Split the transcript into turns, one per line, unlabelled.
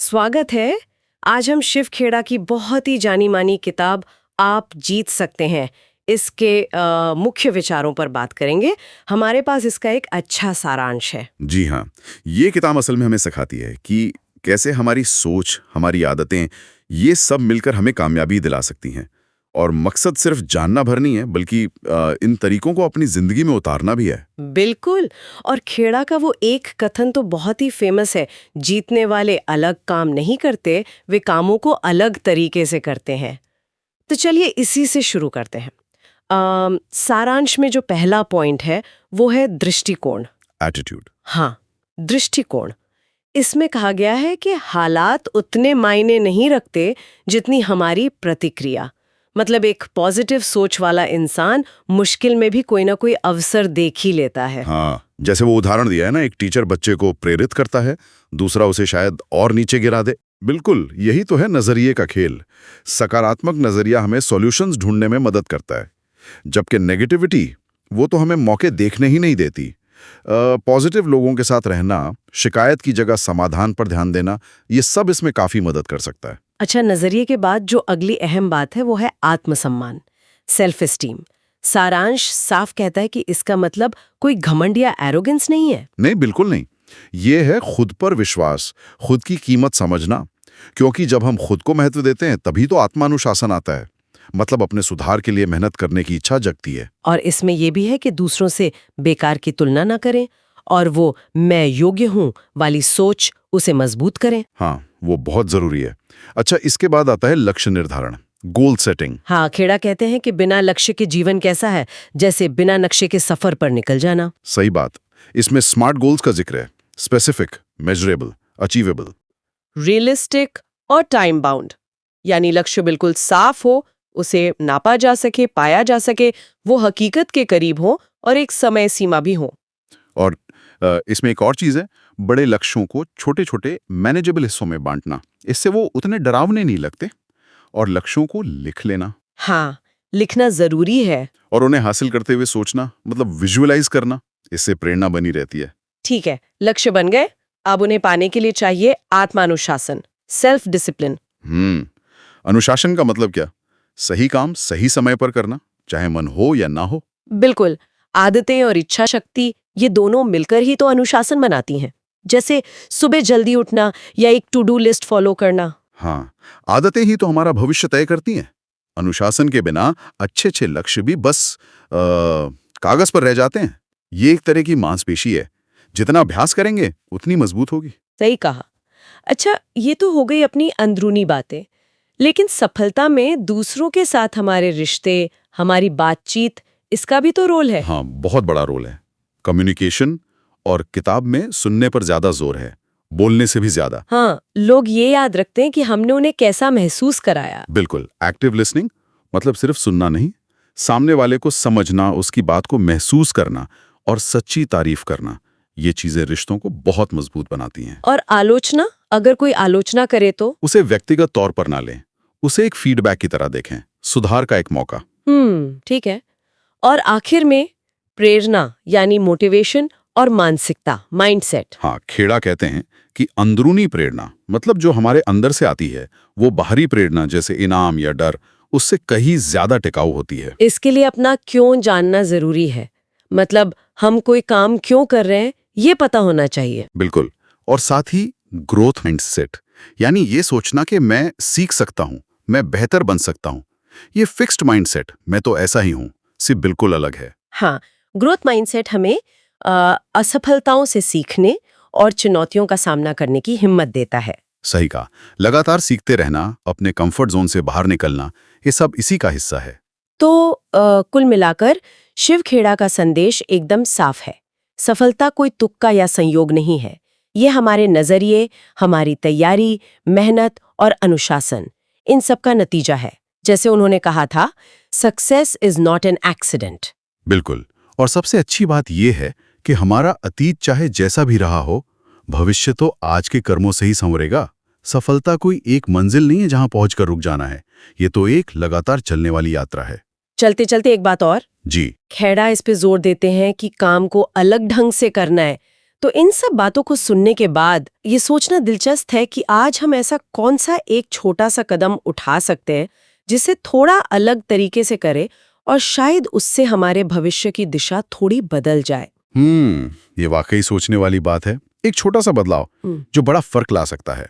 स्वागत है। आज हम शिव खेड़ा की बहुत ही जानी मानी किताब आप जीत सकते हैं इसके मुख्य विचारों पर बात करेंगे। हमारे पास इसका एक अच्छा सारांश है।
जी हाँ, ये किताब असल में हमें सिखाती है कि कैसे हमारी सोच, हमारी आदतें, ये सब मिलकर हमें कामयाबी दिला सकती हैं। और मकसद सिर्फ जानना भर नहीं है, बल्कि इन तरीकों को अपनी जिंदगी में उतारना भी है।
बिल्कुल। और खेड़ा का वो एक कथन तो बहुत ही फेमस है, जीतने वाले अलग काम नहीं करते, वे कामों को अलग तरीके से करते हैं। तो चलिए इसी से शुरू करते हैं। सारांश में जो पहला पॉइंट है वो है दृष्टिकोण,
एटीट्यूड।
हाँ, दृष्टिकोण। इसमें कहा गया है कि हालात उतने मायने नहीं रखते जितनी हमारी प्रतिक्रिया। मतलब एक पॉजिटिव सोच वाला इंसान मुश्किल में भी कोई ना कोई अवसर देख ही लेता है।
हाँ, जैसे वो उदाहरण दिया है ना, एक टीचर बच्चे को प्रेरित करता है, दूसरा उसे शायद और नीचे गिरा दे। बिल्कुल यही तो है नजरिए का खेल। सकारात्मक नजरिया हमें सॉल्यूशंस ढूंढने में मदद करता है, जबकि नेगेटिविटी वो तो हमें मौके देखने ही नहीं देती। पॉजिटिव लोगों के साथ रहना, शिकायत की जगह समाधान पर ध्यान देना, ये सब इसमें काफी मदद कर सकता है।
अच्छा, नजरिए के बाद जो अगली अहम बात है वो है आत्मसम्मान, सेल्फ एस्टीम। सारांश साफ कहता है कि इसका मतलब कोई घमंड या एरोगेंस नहीं है।
नहीं, बिल्कुल नहीं। ये है खुद पर विश्वास, खुद की कीमत समझना। क्योंकि जब हम खुद को महत्व देते हैं तभी तो आत्मानुशासन आता है। मतलब अपने सुधार के लिए मेहनत करने की इच्छा जगती है।
और इसमें यह भी है कि दूसरों से बेकार की तुलना ना करें और वो मैं योग्य हूं वाली सोच उसे मजबूत करें।
हाँ, वो बहुत जरूरी है। अच्छा, इसके बाद आता है लक्ष्य निर्धारण, गोल सेटिंग।
हाँ, खेड़ा कहते हैं कि बिना लक्ष्य के जीवन कैसा है, जैसे बिना नक्शे के सफर पर निकल जाना।
सही बात। इसमें स्मार्ट गोल्स का जिक्र है, स्पेसिफिक, मेजरेबल, अचीवेबल,
रियलिस्टिक और टाइम बाउंड। यानी लक्ष्य बिल्कुल साफ हो, उसे नापा जा सके, पाया जा सके, वो हकीकत के करीब हो और एक समय सीमा भी हो।
और इसमें एक और चीज है, बड़े लक्ष्यों को छोटे छोटे मैनेजेबल हिस्सों में बांटना। इससे वो उतने डरावने नहीं लगते। और लक्ष्यों को लिख लेना।
हाँ, लिखना जरूरी है।
और उन्हें हासिल करते हुए सोचना, मतलब विजुअलाइज करना। इससे प्रेरणा बनी रहती है।
ठीक है, लक्ष्य बन गए, अब उन्हें पाने के लिए चाहिए आत्मानुशासन, सेल्फ डिसिप्लिन।
अनुशासन का मतलब क्या? सही काम सही समय पर करना, चाहे मन हो या ना हो।
बिल्कुल। आदतें और इच्छा शक्ति, ये दोनों मिलकर ही तो अनुशासन बनाती हैं। जैसे सुबह जल्दी उठना या एक टू डू लिस्ट फॉलो करना।
हाँ, आदतें ही तो हमारा भविष्य तय करती हैं। अनुशासन के बिना अच्छे अच्छे लक्ष्य भी बस कागज पर रह जाते हैं। ये एक तरह की मांसपेशी है, जितना अभ्यास करेंगे उतनी मजबूत होगी।
सही कहा। अच्छा, ये तो हो गई अपनी अंदरूनी बातें, लेकिन सफलता में दूसरों के साथ हमारे रिश्ते, हमारी बातचीत, इसका भी तो रोल है।
हाँ, बहुत बड़ा रोल है। कम्युनिकेशन, और किताब में सुनने पर ज्यादा जोर है, बोलने से भी ज्यादा।
हाँ, लोग ये याद रखते हैं कि हमने उन्हें कैसा महसूस कराया।
बिल्कुल। एक्टिव लिसनिंग मतलब सिर्फ सुनना नहीं, सामने वाले को समझना, उसकी बात को महसूस करना और सच्ची तारीफ करना। ये चीजें रिश्तों को बहुत मजबूत बनाती हैं।
और आलोचना, अगर कोई आलोचना करे तो
उसे व्यक्तिगत तौर पर ना लें, उसे एक फीडबैक की तरह देखें, सुधार का एक मौका।
ठीक है। और आखिर में प्रेरणा यानी मोटिवेशन और मानसिकता, माइंडसेट।
हाँ, खेड़ा कहते हैं कि अंदरूनी प्रेरणा, मतलब जो हमारे अंदर से आती है, वो बाहरी प्रेरणा जैसे इनाम या डर, उससे कहीं ज्यादा टिकाऊ होती है।
इसके लिए अपना क्यों जानना जरूरी है। मतलब हम कोई काम क्यों कर रहे हैं, ये पता होना चाहिए।
बिल्कुल। और साथ ही ग्रोथ माइंडसेट, यानी ये सोचना कि मैं सीख सकता हूं, मैं बेहतर बन सकता हूं। ये फिक्स्ड माइंडसेट, मैं तो ऐसा ही हूं, से बिल्कुल अलग है।
हाँ, ग्रोथ माइंडसेट हमें असफलताओं से सीखने और चुनौतियों का सामना करने की हिम्मत देता है।
सही कहा। लगातार सीखते रहना, अपने कंफर्ट जोन से बाहर निकलना, ये सब इसी का हिस्सा है।
तो कुल मिलाकर शिव खेड़ा का संदेश एकदम साफ है। सफलता कोई तुक्का या संयोग नहीं है। ये हमारे नजरिए, हमारी तैयारी, मेहनत और अनुशासन, इन सब का नतीजा है। जैसे उन्होंने कहा था, success is not an accident.
बिल्कुल। और सबसे अच्छी बात यह है कि हमारा अतीत चाहे जैसा भी रहा हो, भविष्य तो आज के कर्मों से ही संवरेगा। सफलता कोई एक मंजिल नहीं है जहां पहुंचकर रुक जाना है। ये तो एक लगातार चलने वाली यात्रा है।
चलते चलते एक बात और।
जी।
खेड़ा इस पे जोर देते हैं कि काम को अलग ढंग से करना है, तो इन सब बातों को सुनने के बाद ये सोचना दिलचस्प है कि आज हम ऐसा कौन सा एक छोटा सा कदम उठा सकते हैं जिसे थोड़ा अलग तरीके से करें और शायद उससे हमारे भविष्य की दिशा थोड़ी बदल जाए।
ये वाकई सोचने वाली बात है। एक छोटा सा बदलाव जो बड़ा फर्क ला सकता है।